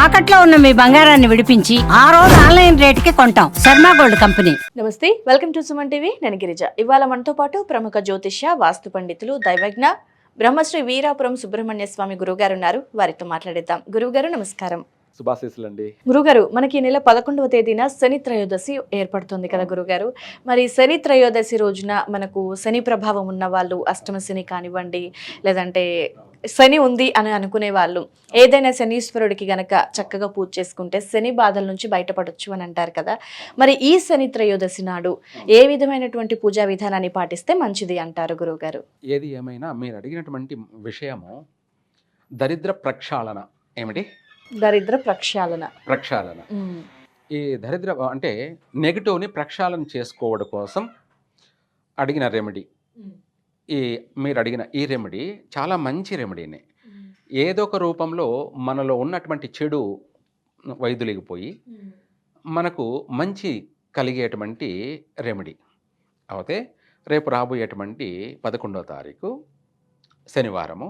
తాకట్లో ఉన్న మీ బంగారాన్ని విడిపించి ఆ రోజు ఆన్లైన్ రేటుకి కొంటాం. Sharma gold company. నమస్తే, వెల్కమ్ టు సుమన్ టీవీ. నేను గిరిజ. ఇవాళ మనతో పాటు ప్రముఖ జ్యోతిష్య, వాస్తు పండితులు, దైవజ్ఞ బ్రహ్మశ్రీ వీరాపురం సుబ్రహ్మణ్య స్వామి గురువుగారు ఉన్నారు. వారితో మాట్లాడేద్దాం. గురువుగారు నమస్కారం. శుభాశీస్సులండి. గురుగారు, మనకి ఈ నెల 11వ తేదీన శని త్రయోదశి ఏర్పడుతుంది కదా గురుగారు. మరి శని త్రయోదశి రోజున మనకు శని ప్రభావం ఉన్న వాళ్ళు, అష్టమ శని కానివ్వండి, లేదంటే శని ఉంది అని అనుకునే వాళ్ళు ఏదైనా శనీశ్వరుడికి గనక చక్కగా పూజ చేసుకుంటే శని బాధల నుంచి బయటపడొచ్చు అని అంటారు కదా. మరి ఈ శని త్రయోదశి నాడు ఏ విధమైనటువంటి పూజా విధానాన్ని పాటిస్తే మంచిది అంటారు గురువుగారు? ఏది ఏమైనా మీరు అడిగినటువంటి విషయము దరిద్ర ప్రక్షాళన. ఏమిటి దరిద్ర ప్రక్షాళన? ఈ దరిద్ర అంటే నెగిటివ్ని ప్రక్షాళన చేసుకోవడం కోసం అడిగిన రెమెడీ. మీరు అడిగిన ఈ రెమెడీ చాలా మంచి రెమెడీనే. ఏదో ఒక రూపంలో మనలో ఉన్నటువంటి చెడు వైదొలిగిపోయి మనకు మంచి కలిగేటువంటి రెమెడీ. అయితే రేపు రాబోయేటువంటి 11వ తారీఖు శనివారము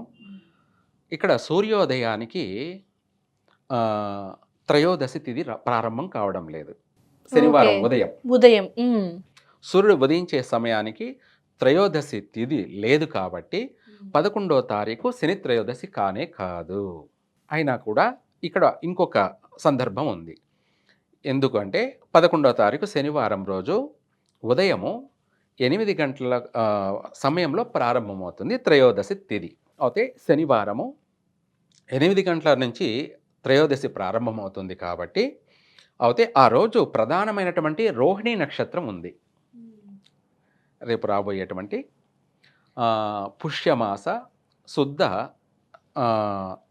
ఇక్కడ సూర్యోదయానికి త్రయోదశి తిథి ప్రారంభం కావడం లేదు. శనివారం ఉదయం సూర్యుడు ఉదయించే సమయానికి త్రయోదశి తిథి లేదు కాబట్టి 11వ తారీఖు శని త్రయోదశి కానే కాదు. అయినా కూడా ఇక్కడ ఇంకొక సందర్భం ఉంది. ఎందుకంటే 11వ తారీఖు శనివారం రోజు ఉదయము 8 గంటల సమయంలో ప్రారంభమవుతుంది త్రయోదశి తిథి. అయితే శనివారము 8 గంటల నుంచి త్రయోదశి ప్రారంభమవుతుంది కాబట్టి అయితే ఆ రోజు ప్రధానమైనటువంటి రోహిణీ నక్షత్రం ఉంది. రేపు రాబోయేటువంటి పుష్యమాస శుద్ధ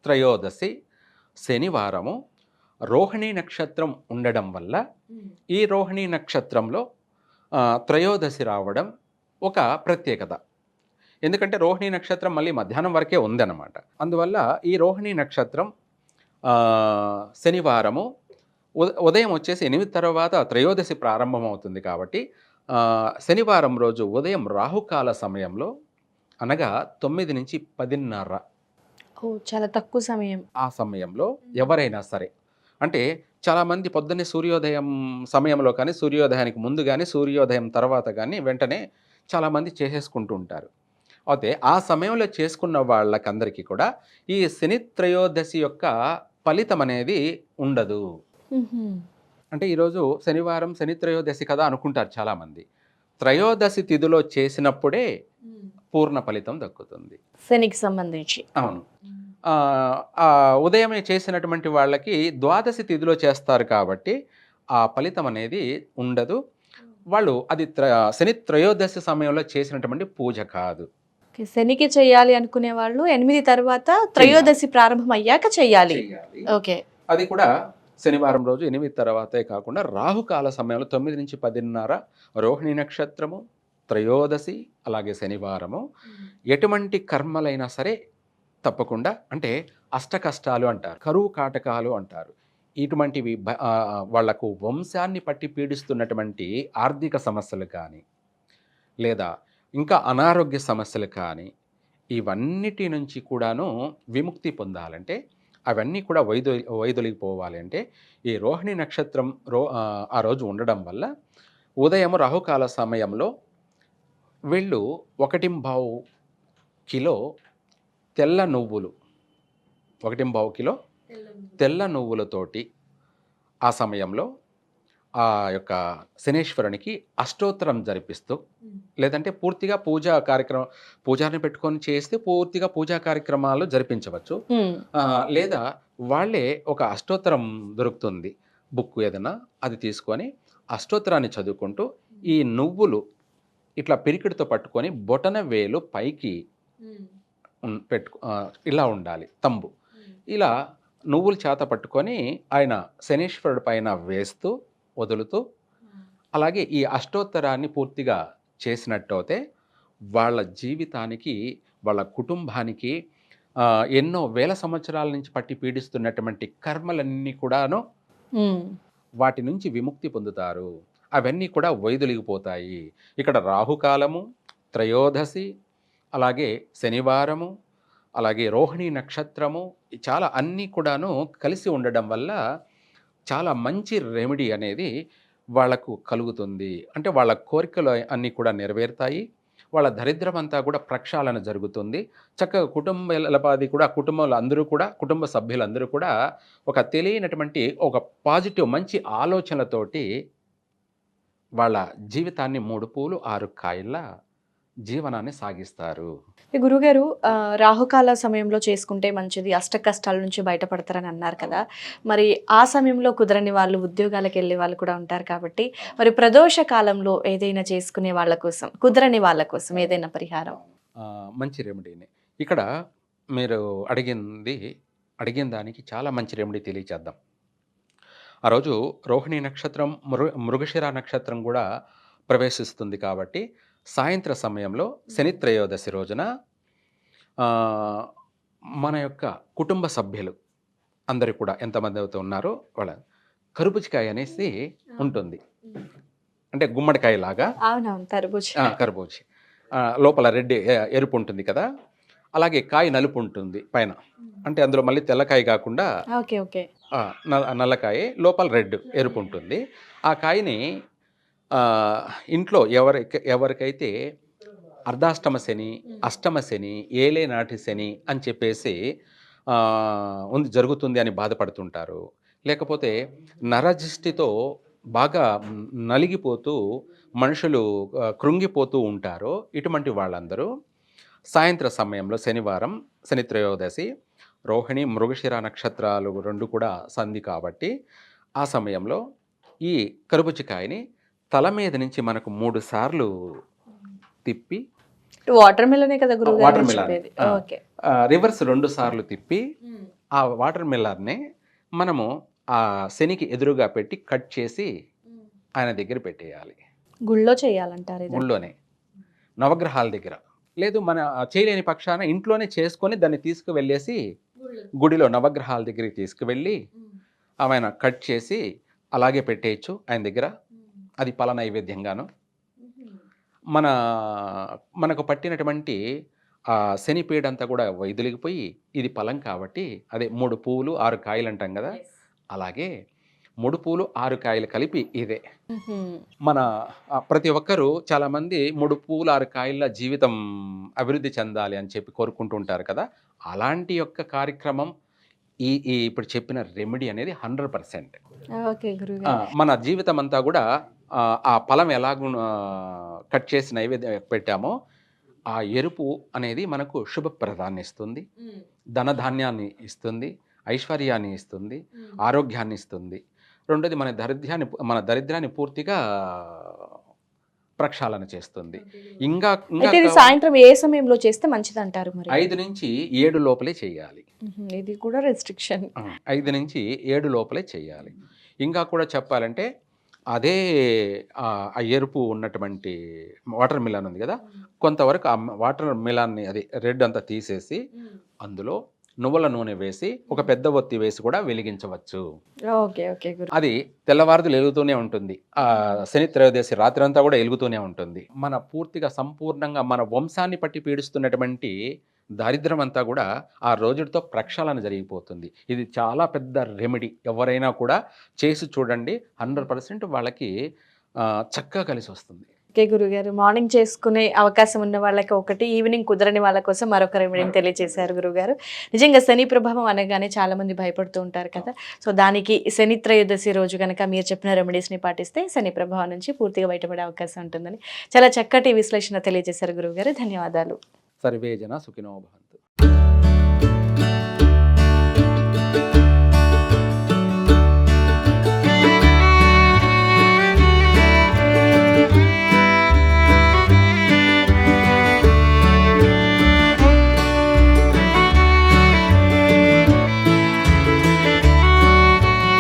త్రయోదశి శనివారము రోహిణీ నక్షత్రం ఉండడం వల్ల ఈ రోహిణీ నక్షత్రంలో త్రయోదశి రావడం ఒక ప్రత్యేకత. ఎందుకంటే రోహిణీ నక్షత్రం మళ్ళీ మధ్యాహ్నం వరకే ఉందన్నమాట. అందువల్ల ఈ రోహిణీ నక్షత్రం శనివారము ఉదయం వచ్చేసి 8 తర్వాత త్రయోదశి ప్రారంభమవుతుంది కాబట్టి శనివారం రోజు ఉదయం రాహుకాల సమయంలో అనగా 9 నుంచి 10:30 చాలా తక్కువ సమయం. ఆ సమయంలో ఎవరైనా సరే, అంటే చాలామంది పొద్దున్నే సూర్యోదయం సమయంలో కానీ సూర్యోదయానికి ముందు కానీ సూర్యోదయం తర్వాత కానీ వెంటనే చాలామంది చేసేసుకుంటూ ఉంటారు. అయితే ఆ సమయంలో చేసుకున్న వాళ్ళకందరికీ కూడా ఈ శని త్రయోదశి యొక్క ఫలితం అనేది ఉండదు. అంటే ఈరోజు శనివారం శని త్రయోదశి కదా అనుకుంటారు చాలామంది. త్రయోదశి తిథిలో చేసినప్పుడే పూర్ణ ఫలితం దక్కుతుంది శనికి సంబంధించి. అవును. ఉదయమే చేసినటువంటి వాళ్ళకి ద్వాదశి తిథిలో చేస్తారు కాబట్టి ఆ ఫలితం అనేది ఉండదు. వాళ్ళు అది శని త్రయోదశి సమయంలో చేసినటువంటి పూజ కాదు. శనికి చేయాలి అనుకునే వాళ్ళు 8 తర్వాత త్రయోదశి ప్రారంభం అయ్యాక చేయాలి. ఓకే. అది కూడా శనివారం రోజు 8 తర్వాతే కాకుండా రాహుకాల సమయంలో 9 నుంచి 10:30 రోహిణీ నక్షత్రము, త్రయోదశి, అలాగే శనివారము. ఎటువంటి కర్మలైనా సరే తప్పకుండా, అంటే అష్ట కష్టాలు అంటారు, కరువు కాటకాలు అంటారు, ఇటువంటివి వాళ్లకు వంశాన్ని పట్టి పీడిస్తున్నటువంటి ఆర్థిక సమస్యలు కానీ లేదా ఇంకా అనారోగ్య సమస్యలు కానీ ఇవన్నిటి నుంచి కూడాను విముక్తి పొందాలంటే, అవన్నీ కూడా వైదొలిగిపోవాలి అంటే ఈ రోహిణీ నక్షత్రం ఆ రోజు ఉండడం వల్ల ఉదయం రాహుకాల సమయంలో వీళ్ళు 1.25 కిలో తెల్ల నువ్వులు, 1.25 కిలో తెల్ల నువ్వులతోటి ఆ సమయంలో ఆ యొక్క శనేశ్వరునికి అష్టోత్తరం జరిపిస్తూ, లేదంటే పూర్తిగా పూజారిని పెట్టుకొని చేస్తే పూర్తిగా పూజా కార్యక్రమాలు జరిపించవచ్చు. లేదా వాళ్ళే ఒక అష్టోత్తరం దొరుకుతుంది, బుక్ ఏదైనా, అది తీసుకొని అష్టోత్తరాన్ని చదువుకుంటూ ఈ నువ్వులు ఇట్లా పిరికిడితో పట్టుకొని బొటన వేలు పైకి ఇలా ఉండాలి తంబు. ఇలా నువ్వులు చేత పట్టుకొని ఆయన శనీశ్వరుడి పైన వేస్తూ వదులుతూ, అలాగే ఈ అష్టోత్తరాన్ని పూర్తిగా చేసినట్టయితే వాళ్ళ జీవితానికి, వాళ్ళ కుటుంబానికి ఎన్నో వేల సంవత్సరాల నుంచి పట్టి పీడిస్తున్నటువంటి కర్మలన్నీ కూడాను వాటి నుంచి విముక్తి పొందుతారు. అవన్నీ కూడా వైదొలిగిపోతాయి. ఇక్కడ రాహుకాలము, త్రయోదశి, అలాగే శనివారము, అలాగే రోహిణి నక్షత్రము చాలా అన్నీ కూడాను కలిసి ఉండడం వల్ల చాలా మంచి రెమెడీ అనేది వాళ్ళకు కలుగుతుంది. అంటే వాళ్ళ కోరికలు అన్నీ కూడా నెరవేరుతాయి. వాళ్ళ దరిద్రం అంతా కూడా ప్రక్షాళన జరుగుతుంది. చక్కగా కుటుంబాలపాది కూడా కుటుంబంలో అందరూ కూడా కుటుంబ సభ్యులందరూ కూడా ఒక తెలియనటువంటి ఒక పాజిటివ్ మంచి ఆలోచనలతోటి వాళ్ళ జీవితాన్ని 3 పూలు 6 కాయల జీవనాన్ని సాగిస్తారు. గురుగారు రాహుకాల సమయంలో చేసుకుంటే మంచిది, అష్ట కష్టాల నుంచి బయటపడతారని అన్నారు కదా. మరి ఆ సమయంలో కుదరని వాళ్ళు ఉద్యోగాలకు వెళ్ళే వాళ్ళు కూడా ఉంటారు కాబట్టి, మరి ప్రదోష కాలంలో ఏదైనా చేసుకునే వాళ్ళ కోసం, కుదరని వాళ్ళ కోసం ఏదైనా పరిహారం? మంచి రెమెడీని ఇక్కడ మీరు అడిగిన దానికి చాలా మంచి రెమెడీ తెలియచేద్దాం. ఆ రోజు రోహిణి నక్షత్రం మృగశిర నక్షత్రం కూడా ప్రవేశిస్తుంది కాబట్టి సాయంత్ర సమయంలో శని త్రయోదశి రోజున మన యొక్క కుటుంబ సభ్యులు అందరూ కూడా ఎంతమంది అయితే ఉన్నారో వాళ్ళ కరుబుజికాయ అనేసి ఉంటుంది. అంటే గుమ్మడికాయ లాగా అవునవును, తర్బూజ్. కర్బూజి లోపల రెడ్ ఎరుపు ఉంటుంది కదా, అలాగే కాయ నలుపు ఉంటుంది పైన. అంటే అందులో మళ్ళీ తెల్లకాయ కాకుండా ఓకే ఓకే నల్లకాయ లోపల రెడ్ ఎరుపు ఉంటుంది. ఆ కాయని ఇంట్లో ఎవరికైతే అర్ధాష్టమ శని, అష్టమ శని, ఏలే నాటి శని అని చెప్పేసి జరుగుతుంది అని బాధపడుతుంటారు, లేకపోతే నరజిష్టితో బాగా నలిగిపోతూ మనుషులు కృంగిపోతూ ఉంటారో ఇటువంటి వాళ్ళందరూ సాయంత్ర సమయంలో శనివారం శని త్రయోదశి రోహిణి మృగశిర నక్షత్రాలు 2 కూడా సంధి కాబట్టి ఆ సమయంలో ఈ కరుబుజికాయని తల మీద నుంచి మనకు 3 సార్లు తిప్పి, వాటర్ మిలనే కదా గురుగారు వాటర్ మిలన్ చెప్పేది? ఓకే. రివర్స్ 2 సార్లు తిప్పి ఆ వాటర్ మిలన్ని మనము ఆ శనికి ఎదురుగా పెట్టి కట్ చేసి ఆయన దగ్గర పెట్టేయాలి. గుళ్ళో చేయాలంటారు ఇది? ఊళ్ళోనే నవగ్రహాల దగ్గర. లేదు మన చేయలేని పక్షాన ఇంట్లోనే చేసుకొని దాన్ని తీసుకువెళ్ళేసి గుడిలో నవగ్రహాల దగ్గరికి తీసుకువెళ్ళి ఆయన కట్ చేసి అలాగే పెట్టేయచ్చు ఆయన దగ్గర. అది ఫల నైవేద్యంగాను మనకు పట్టినటువంటి ఆ శనిపీడ అంతా కూడా వైదొలిగిపోయి ఇది ఫలం కాబట్టి అదే 3 పువ్వులు 6 కాయలు అంటాం కదా, అలాగే 3 పూలు 6 కాయలు కలిపి ఇదే. మన ప్రతి ఒక్కరూ చాలామంది 3 పూలు 6 కాయల జీవితం అభివృద్ధి చెందాలి అని చెప్పి కోరుకుంటుంటారు కదా, అలాంటి యొక్క కార్యక్రమం ఈ ఇప్పుడు చెప్పిన రెమెడీ అనేది 100%. ఓకే గురుగారు. మన జీవితం అంతా కూడా ఆ ఫలం ఎలాగూ కట్ చేసి నైవేద్యం పెట్టామో ఆ ఎరుపు అనేది మనకు శుభప్రదాన్ని ఇస్తుంది, ధనధాన్యాన్ని ఇస్తుంది, ఐశ్వర్యాన్ని ఇస్తుంది, ఆరోగ్యాన్ని ఇస్తుంది. రెండోది మన దరిద్రాన్ని పూర్తిగా ప్రక్షాళన చేస్తుంది. ఇంకా ఇది సాయంత్రం ఏ సమయంలో చేస్తే మంచిది అంటారు? మరి 5 నుంచి 7 లోపలే చేయాలి. ఇది కూడా రెస్ట్రిక్షన్. 5 నుంచి 7 లోపలే చేయాలి. ఇంకా కూడా చెప్పాలంటే అదే ఆ ఎరుపు ఉన్నటువంటి వాటర్ మిలన్ ఉంది కదా, కొంతవరకు ఆ వాటర్ మిలాన్ని అది రెడ్ అంతా తీసేసి అందులో నువ్వుల నూనె వేసి ఒక పెద్ద ఒత్తి వేసి కూడా వెలిగించవచ్చు. అది తెల్లవారులు వెలుగుతూనే ఉంటుంది. ఆ శని త్రయోదశి రాత్రి అంతా కూడా వెలుగుతూనే ఉంటుంది. మన పూర్తిగా సంపూర్ణంగా మన వంశాన్ని పట్టి పీడిస్తున్నటువంటి దారిద్ర్యం అంతా కూడా ఆ రోజుతో ప్రక్షాళన జరిగిపోతుంది. ఇది చాలా పెద్ద రెమెడీ. ఎవరైనా కూడా చేసి చూడండి, 100% వాళ్ళకి చక్కగా కలిసి వస్తుంది. ఓకే గురుగారు, మార్నింగ్ చేసుకునే అవకాశం ఉన్న వాళ్ళకి ఒకటి, ఈవినింగ్ కుదరని వాళ్ళ కోసం మరొక రెమెడీని తెలియజేశారు గురుగారు. నిజంగా శని ప్రభావం అనగానే చాలా మంది భయపడుతూ ఉంటారు కదా, సో దానికి శని త్రయోదశి రోజు కనుక మీరు చెప్పిన రెమెడీస్ని పాటిస్తే శని ప్రభావం నుంచి పూర్తిగా బయటపడే అవకాశం ఉంటుందని చాలా చక్కటి విశ్లేషణ తెలియజేశారు గురుగారు. ధన్యవాదాలు. సర్వే జన సుఖినో భవంతు.